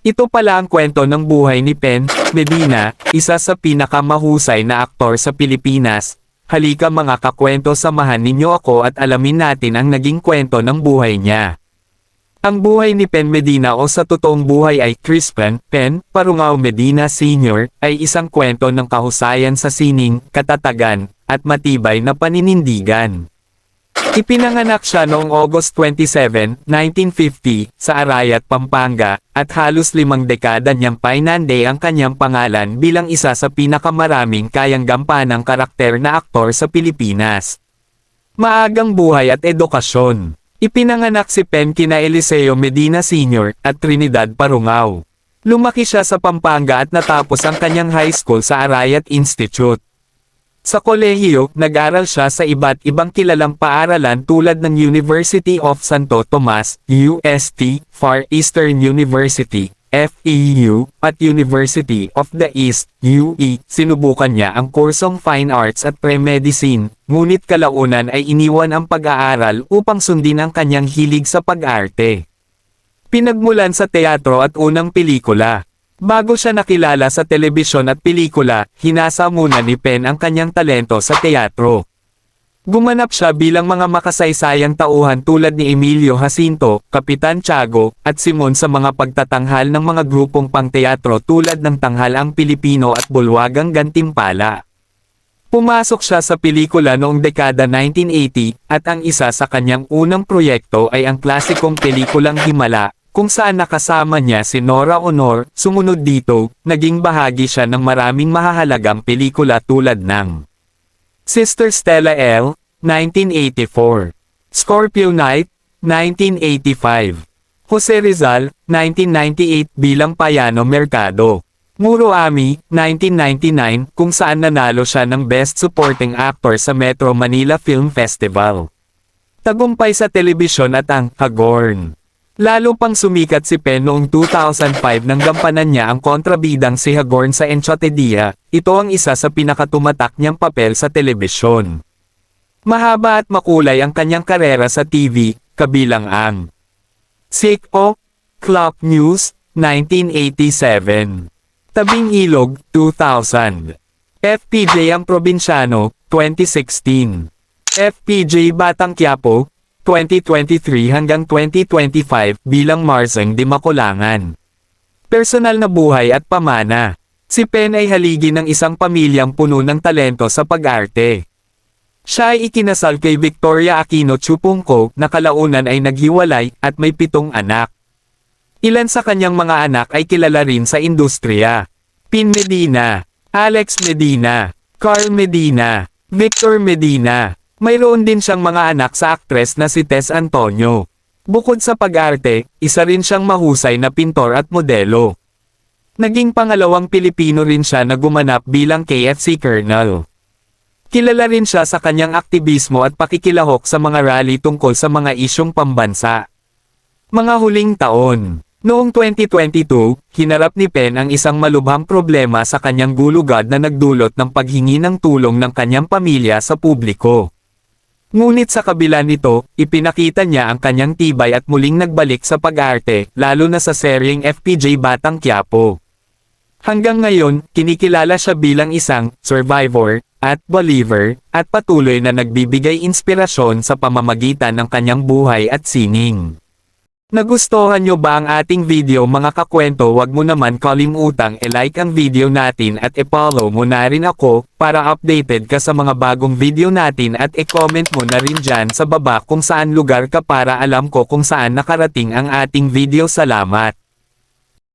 Ito pala ang kwento ng buhay ni Pen Medina, isa sa pinakamahusay na aktor sa Pilipinas. Halika mga kakwento, samahan ninyo ako at alamin natin ang naging kwento ng buhay niya. Ang buhay ni Pen Medina o sa totoong buhay ay Crispin Pen Parungao Medina Sr. ay isang kwento ng kahusayan sa sining, katatagan, at matibay na paninindigan. Ipinanganak siya noong August 27, 1950, sa Arayat, Pampanga, at halos 5 dekada niyang painande ang kanyang pangalan bilang isa sa pinakamaraming kayang gampanang karakter na aktor sa Pilipinas. Maagang buhay at edukasyon. Ipinanganak si Pen kina Eliseo Medina Sr. at Trinidad Parungao. Lumaki siya sa Pampanga at natapos ang kanyang high school sa Arayat Institute. Sa kolehiyo, nag-aral siya sa iba't ibang kilalang paaralan tulad ng University of Santo Tomas, UST, Far Eastern University, FEU, at University of the East, UE. Sinubukan niya ang kursong Fine Arts at Pre-Medicine, ngunit kalaunan ay iniwan ang pag-aaral upang sundin ang kanyang hilig sa pag-arte. Pinagmulan sa teatro at unang pelikula. Bago siya nakilala sa telebisyon at pelikula, hinasa muna ni Pen ang kanyang talento sa teatro. Gumanap siya bilang mga makasaysayang tauhan tulad ni Emilio Jacinto, Kapitan Tiago, at Simon sa mga pagtatanghal ng mga grupong pangteatro tulad ng Tanghalang Pilipino at Bulwagang Gantimpala. Pumasok siya sa pelikula noong dekada 1980, at ang isa sa kanyang unang proyekto ay ang klasikong pelikulang Himala, kung saan nakasama niya si Nora Honor. Sumunod dito, naging bahagi siya ng maraming mahahalagang pelikula tulad ng Sister Stella L, 1984, Scorpio Night, 1985, Jose Rizal, 1998 bilang Payano Mercado, Muro Ami, 1999 kung saan nanalo siya ng Best Supporting Actor sa Metro Manila Film Festival. Tagumpay sa telebisyon at ang Hagorn. Lalo pang sumikat si Pen noong 2005 nang gampanan niya ang kontrabidang si Hagorn sa Enchotedia. Ito ang isa sa pinakatumatak niyang papel sa telebisyon. Mahaba at makulay ang kanyang karera sa TV, kabilang ang Siko, Clock News, 1987, Tabing Ilog, 2000, FPJ ang Probinsyano, 2016, FPJ Batang Quiapo, 2023 hanggang 2025 bilang Marseng de Maculangan. Personal na buhay at pamana. Si Pen ay haligi ng isang pamilyang puno ng talento sa pag-arte. Siya ay ikinasal kay Victoria Aquino Chupungco na kalaunan ay naghiwalay at may 7 anak. Ilan sa kanyang mga anak ay kilala rin sa industriya. Pin Medina, Alex Medina, Carl Medina, Victor Medina. Mayroon din siyang mga anak sa aktres na si Tess Antonio. Bukod sa pag-arte, isa rin siyang mahusay na pintor at modelo. Naging pangalawang Pilipino rin siya na gumanap bilang KFC Colonel. Kilala rin siya sa kanyang aktivismo at pakikilahok sa mga rally tungkol sa mga isyong pambansa. Mga huling taon. Noong 2022, hinarap ni Pen ang isang malubhang problema sa kanyang gulugad na nagdulot ng paghingi ng tulong ng kanyang pamilya sa publiko. Ngunit sa kabila nito, ipinakita niya ang kanyang tibay at muling nagbalik sa pag-arte, lalo na sa seryeng FPJ Batang Quiapo. Hanggang ngayon, kinikilala siya bilang isang survivor at believer, at patuloy na nagbibigay inspirasyon sa pamamagitan ng kanyang buhay at sining. Nagustuhan nyo ba ang ating video mga kakwento? Wag mo naman kalimutang i-like ang video natin at i-follow mo na rin ako, para updated ka sa mga bagong video natin at i-comment mo na rin dyan sa baba kung saan lugar ka para alam ko kung saan nakarating ang ating video. Salamat!